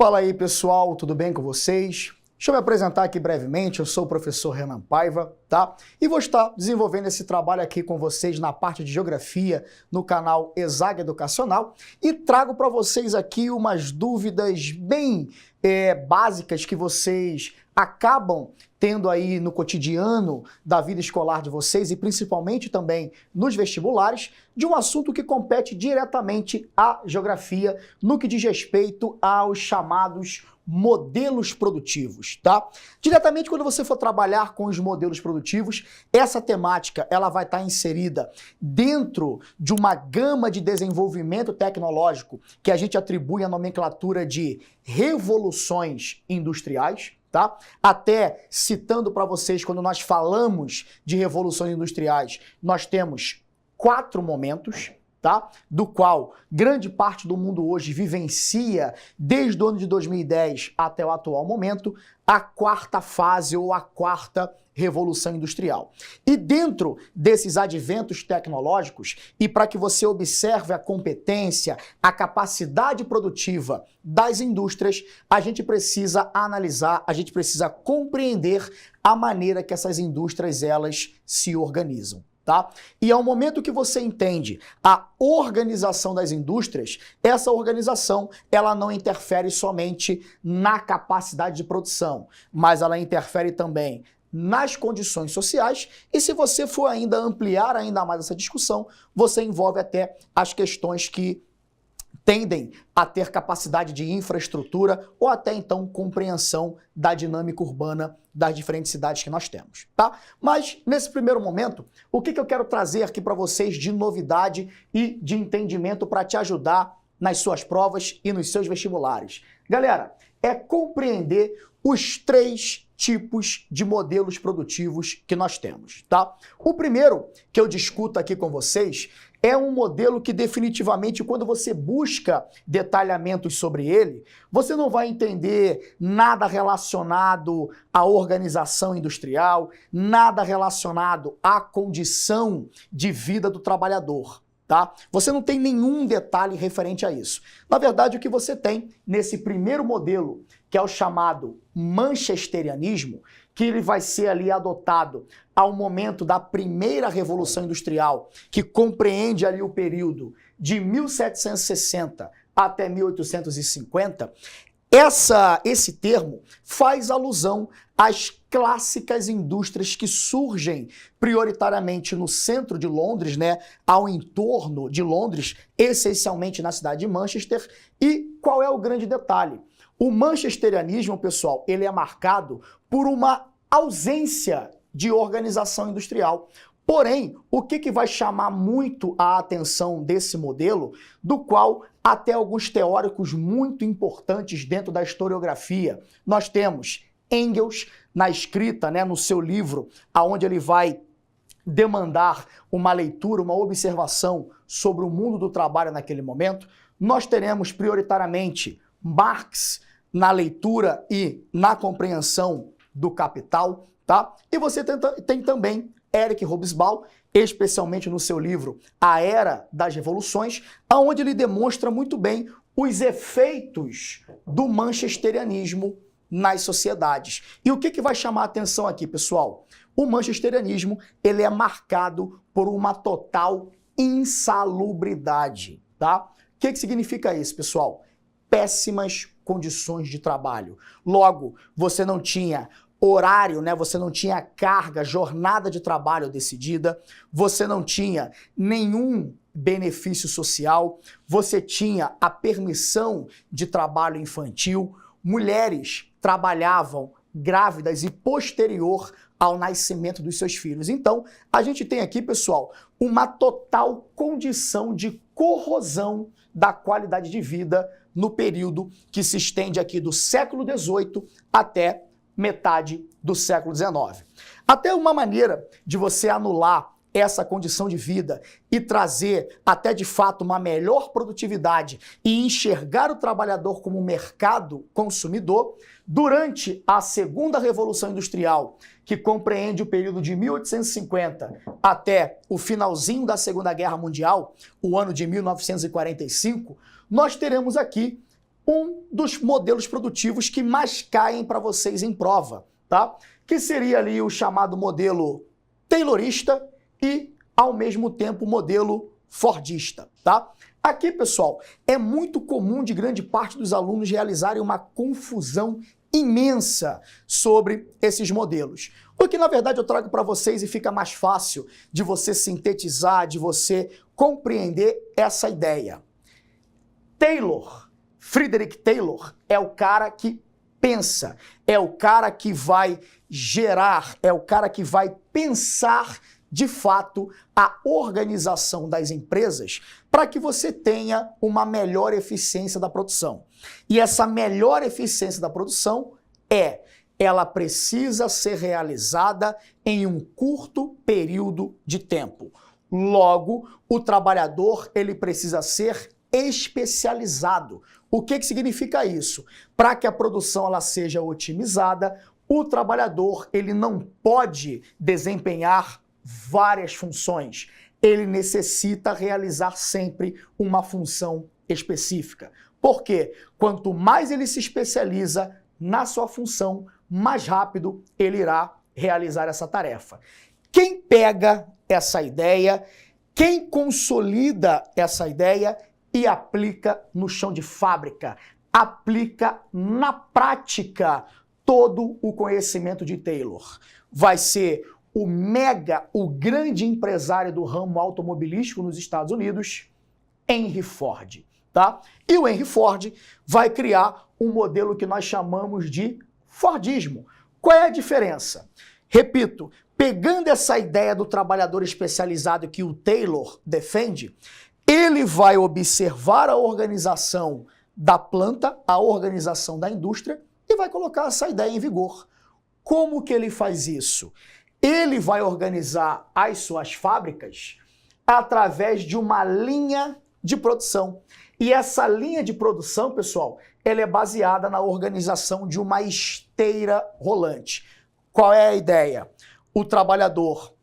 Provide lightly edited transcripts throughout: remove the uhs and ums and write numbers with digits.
Fala aí, pessoal, tudo bem com vocês? Deixa eu me apresentar aqui brevemente, eu sou o professor Renan Paiva, tá? E vou estar desenvolvendo esse trabalho aqui com vocês na parte de Geografia no canal ESAG Educacional e trago para vocês aqui umas dúvidas bem básicas que vocês acabam tendo aí no cotidiano da vida escolar de vocês e principalmente também nos vestibulares, de um assunto que compete diretamente à geografia no que diz respeito aos chamados modelos produtivos, tá? Diretamente quando você for trabalhar com os modelos produtivos, essa temática ela vai estar inserida dentro de uma gama de desenvolvimento tecnológico que a gente atribui a nomenclatura de revoluções industriais, tá? Até citando para vocês, quando nós falamos de revoluções industriais, nós temos 4 momentos, tá? Do qual grande parte do mundo hoje vivencia, desde o ano de 2010 até o atual momento, a 4ª fase ou a 4ª revolução industrial. E dentro desses adventos tecnológicos, e para que você observe a competência, a capacidade produtiva das indústrias, a gente precisa analisar, a gente precisa compreender a maneira que essas indústrias elas se organizam. Tá? E ao momento que você entende a organização das indústrias, essa organização ela não interfere somente na capacidade de produção, mas ela interfere também nas condições sociais e se você for ainda ampliar ainda mais essa discussão, você envolve até as questões que tendem a ter capacidade de infraestrutura ou até então compreensão da dinâmica urbana das diferentes cidades que nós temos, tá? Mas nesse primeiro momento, o que eu quero trazer aqui para vocês de novidade e de entendimento para te ajudar nas suas provas e nos seus vestibulares? Galera, é compreender os 3 tipos de modelos produtivos que nós temos, tá? O primeiro que eu discuto aqui com vocês é um modelo que definitivamente, quando você busca detalhamentos sobre ele, você não vai entender nada relacionado à organização industrial, nada relacionado à condição de vida do trabalhador, tá? Você não tem nenhum detalhe referente a isso. Na verdade, o que você tem nesse primeiro modelo, que é o chamado manchesterianismo, que ele vai ser ali adotado ao momento da primeira Revolução Industrial, que compreende ali o período de 1760 até 1850, esse termo faz alusão às clássicas indústrias que surgem prioritariamente no centro de Londres, né, ao entorno de Londres, essencialmente na cidade de Manchester. E qual é o grande detalhe? O manchesterianismo, pessoal, ele é marcado por uma ausência de organização industrial. Porém, o que vai chamar muito a atenção desse modelo, do qual até alguns teóricos muito importantes dentro da historiografia, nós temos Engels na escrita, né, no seu livro, aonde ele vai demandar uma leitura, uma observação sobre o mundo do trabalho naquele momento. Nós teremos prioritariamente Marx na leitura e na compreensão do Capital, tá? E você tem também Eric Hobsbawm, especialmente no seu livro A Era das Revoluções, onde ele demonstra muito bem os efeitos do manchesterianismo nas sociedades. E o que vai chamar a atenção aqui, pessoal? O manchesterianismo, ele é marcado por uma total insalubridade, tá? O que significa isso, pessoal? Péssimas condições de trabalho. Logo, você não tinha horário, né? Você não tinha carga, jornada de trabalho decidida, você não tinha nenhum benefício social, você tinha a permissão de trabalho infantil, mulheres trabalhavam grávidas e posterior ao nascimento dos seus filhos. Então, a gente tem aqui, pessoal, uma total condição de corrosão da qualidade de vida no período que se estende aqui do século XVIII até metade do século XIX. Até uma maneira de você anular essa condição de vida e trazer até de fato uma melhor produtividade e enxergar o trabalhador como mercado consumidor, durante a segunda Revolução Industrial, que compreende o período de 1850 até o finalzinho da Segunda Guerra Mundial, o ano de 1945, nós teremos aqui um dos modelos produtivos que mais caem para vocês em prova, tá? Que seria ali o chamado modelo taylorista e, ao mesmo tempo, o modelo fordista, tá? Aqui, pessoal, é muito comum de grande parte dos alunos realizarem uma confusão imensa sobre esses modelos. O que, na verdade, eu trago para vocês e fica mais fácil de você sintetizar, de você compreender essa ideia. Frederick Taylor, é o cara que pensa, é o cara que vai gerar, é o cara que vai pensar de fato a organização das empresas para que você tenha uma melhor eficiência da produção. E essa melhor eficiência da produção ela precisa ser realizada em um curto período de tempo. Logo, o trabalhador ele precisa ser especializado. O que significa isso? Para que a produção ela seja otimizada, o trabalhador ele não pode desempenhar várias funções. Ele necessita realizar sempre uma função específica. Por quê? Quanto mais ele se especializa na sua função, mais rápido ele irá realizar essa tarefa. Quem pega essa ideia, quem consolida essa ideia e aplica no chão de fábrica, aplica na prática todo o conhecimento de Taylor, vai ser o grande empresário do ramo automobilístico nos Estados Unidos, Henry Ford, tá? E o Henry Ford vai criar um modelo que nós chamamos de Fordismo. Qual é a diferença? Repito, pegando essa ideia do trabalhador especializado que o Taylor defende, ele vai observar a organização da planta, a organização da indústria e vai colocar essa ideia em vigor. Como que ele faz isso? Ele vai organizar as suas fábricas através de uma linha de produção. E essa linha de produção, pessoal, ela é baseada na organização de uma esteira rolante. Qual é a ideia? O trabalhador,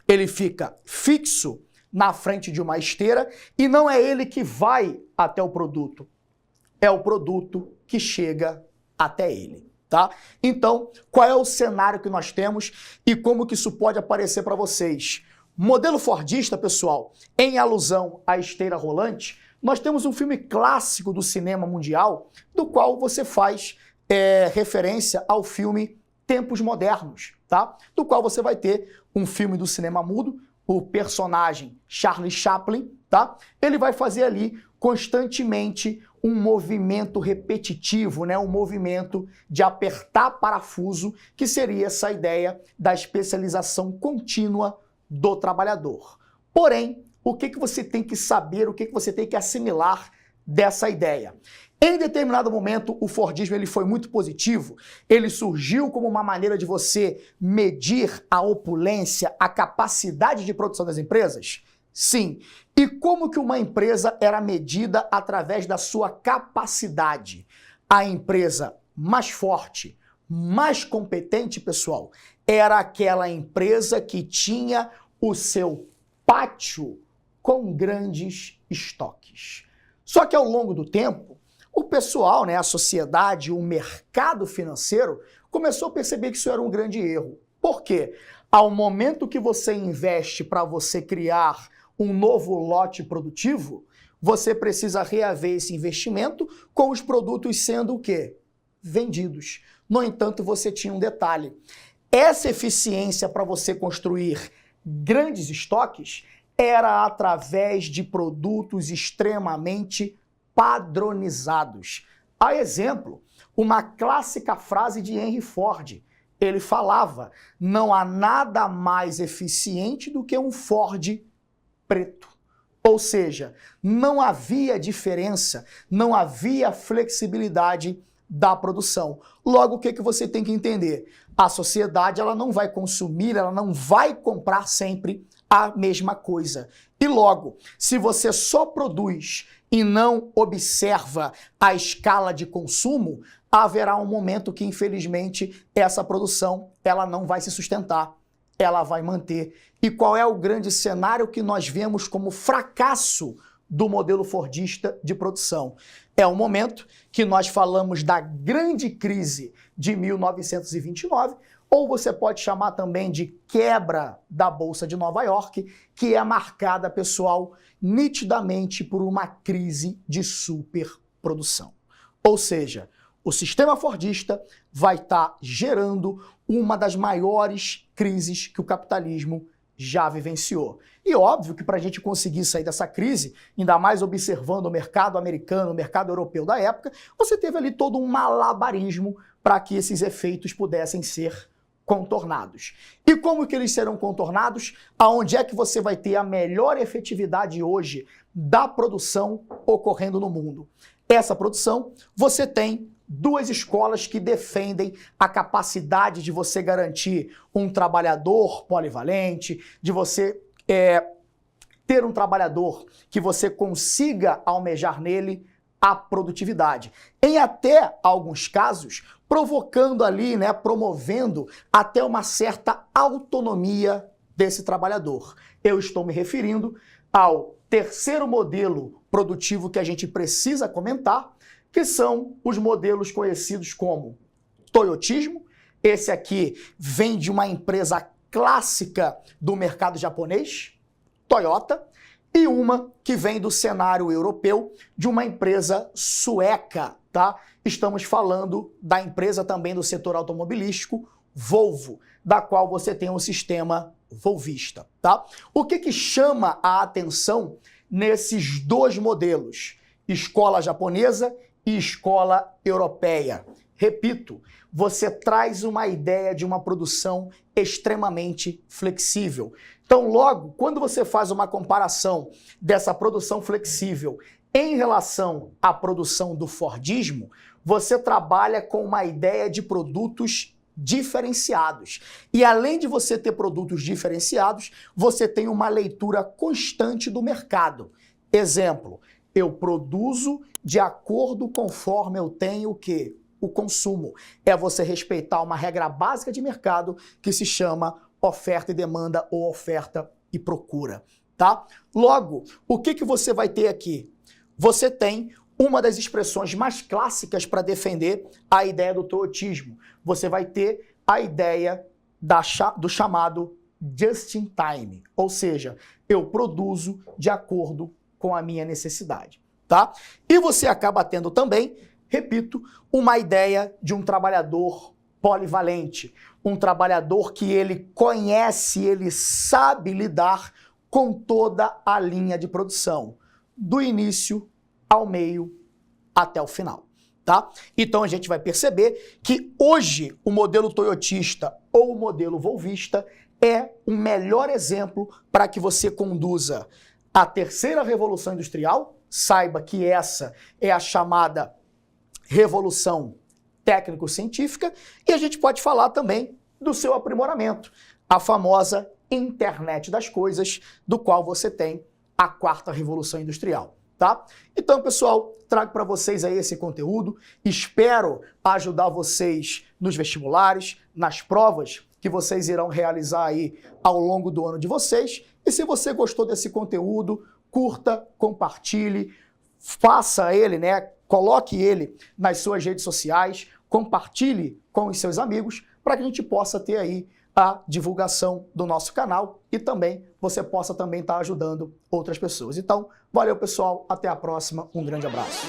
ele fica fixo na frente de uma esteira e não é ele que vai até o produto, é o produto que chega até ele, tá? Então, qual é o cenário que nós temos e como que isso pode aparecer para vocês? Modelo fordista, pessoal, em alusão à esteira rolante, nós temos um filme clássico do cinema mundial, do qual você faz referência ao filme Tempos Modernos, tá? Do qual você vai ter um filme do cinema mudo, o personagem Charlie Chaplin, tá? Ele vai fazer ali constantemente um movimento repetitivo, né? Um movimento de apertar parafuso, que seria essa ideia da especialização contínua do trabalhador. Porém, o que você tem que saber, o que você tem que assimilar dessa ideia? Em determinado momento, o Fordismo ele foi muito positivo, ele surgiu como uma maneira de você medir a opulência, a capacidade de produção das empresas? Sim. E como que uma empresa era medida através da sua capacidade? A empresa mais forte, mais competente, pessoal, era aquela empresa que tinha o seu pátio com grandes estoques. Só que ao longo do tempo, o pessoal, né, a sociedade, o mercado financeiro começou a perceber que isso era um grande erro. Por quê? Ao momento que você investe para você criar um novo lote produtivo, você precisa reaver esse investimento com os produtos sendo o quê? Vendidos. No entanto, você tinha um detalhe. Essa eficiência para você construir grandes estoques era através de produtos extremamente padronizados. A exemplo, uma clássica frase de Henry Ford. Ele falava: não há nada mais eficiente do que um Ford preto. Ou seja, não havia diferença, não havia flexibilidade da produção. Logo, o que você tem que entender? A sociedade ela não vai consumir, ela não vai comprar sempre a mesma coisa. E logo, se você só produz e não observa a escala de consumo, haverá um momento que, infelizmente, essa produção ela não vai se sustentar, ela vai manter. E qual é o grande cenário que nós vemos como fracasso do modelo fordista de produção. É o momento que nós falamos da grande crise de 1929, ou você pode chamar também de quebra da Bolsa de Nova York, que é marcada, pessoal, nitidamente por uma crise de superprodução. Ou seja, o sistema fordista vai estar gerando uma das maiores crises que o capitalismo já vivenciou. E óbvio que para a gente conseguir sair dessa crise, ainda mais observando o mercado americano, o mercado europeu da época, você teve ali todo um malabarismo para que esses efeitos pudessem ser contornados. E como que eles serão contornados? Aonde é que você vai ter a melhor efetividade hoje da produção ocorrendo no mundo? Essa produção, você tem duas escolas que defendem a capacidade de você garantir um trabalhador polivalente, de você ter um trabalhador que você consiga almejar nele a produtividade. Em até alguns casos, provocando ali, promovendo até uma certa autonomia desse trabalhador. Eu estou me referindo ao terceiro modelo produtivo que a gente precisa comentar, que são os modelos conhecidos como toyotismo. Esse aqui vem de uma empresa clássica do mercado japonês, Toyota, e uma que vem do cenário europeu de uma empresa sueca, tá? Estamos falando da empresa também do setor automobilístico, Volvo, da qual você tem um sistema volvista, tá? O que chama a atenção nesses dois modelos, escola japonesa e escola europeia? Repito, você traz uma ideia de uma produção extremamente flexível. Então, logo, quando você faz uma comparação dessa produção flexível em relação à produção do Fordismo, você trabalha com uma ideia de produtos diferenciados. E além de você ter produtos diferenciados, você tem uma leitura constante do mercado. Exemplo, eu produzo de acordo conforme eu tenho o quê? O consumo. É você respeitar uma regra básica de mercado que se chama oferta e demanda ou oferta e procura, tá? Logo, o que você vai ter aqui? Você tem uma das expressões mais clássicas para defender a ideia do toyotismo. Você vai ter a ideia do chamado just in time, ou seja, eu produzo de acordo com a minha necessidade, tá? E você acaba tendo também, repito, uma ideia de um trabalhador polivalente, um trabalhador que ele conhece, ele sabe lidar com toda a linha de produção, do início ao meio até o final, tá? Então a gente vai perceber que hoje o modelo toyotista ou o modelo volvista é o melhor exemplo para que você conduza a terceira revolução industrial. Saiba que essa é a chamada revolução técnico-científica, e a gente pode falar também do seu aprimoramento, a famosa internet das coisas, do qual você tem a quarta revolução industrial, tá? Então, pessoal, trago para vocês aí esse conteúdo, espero ajudar vocês nos vestibulares, nas provas que vocês irão realizar aí ao longo do ano de vocês, e se você gostou desse conteúdo, curta, compartilhe, faça ele, coloque ele nas suas redes sociais, compartilhe com os seus amigos, para que a gente possa ter aí a divulgação do nosso canal e também você possa também estar ajudando outras pessoas. Então, valeu pessoal, até a próxima, um grande abraço.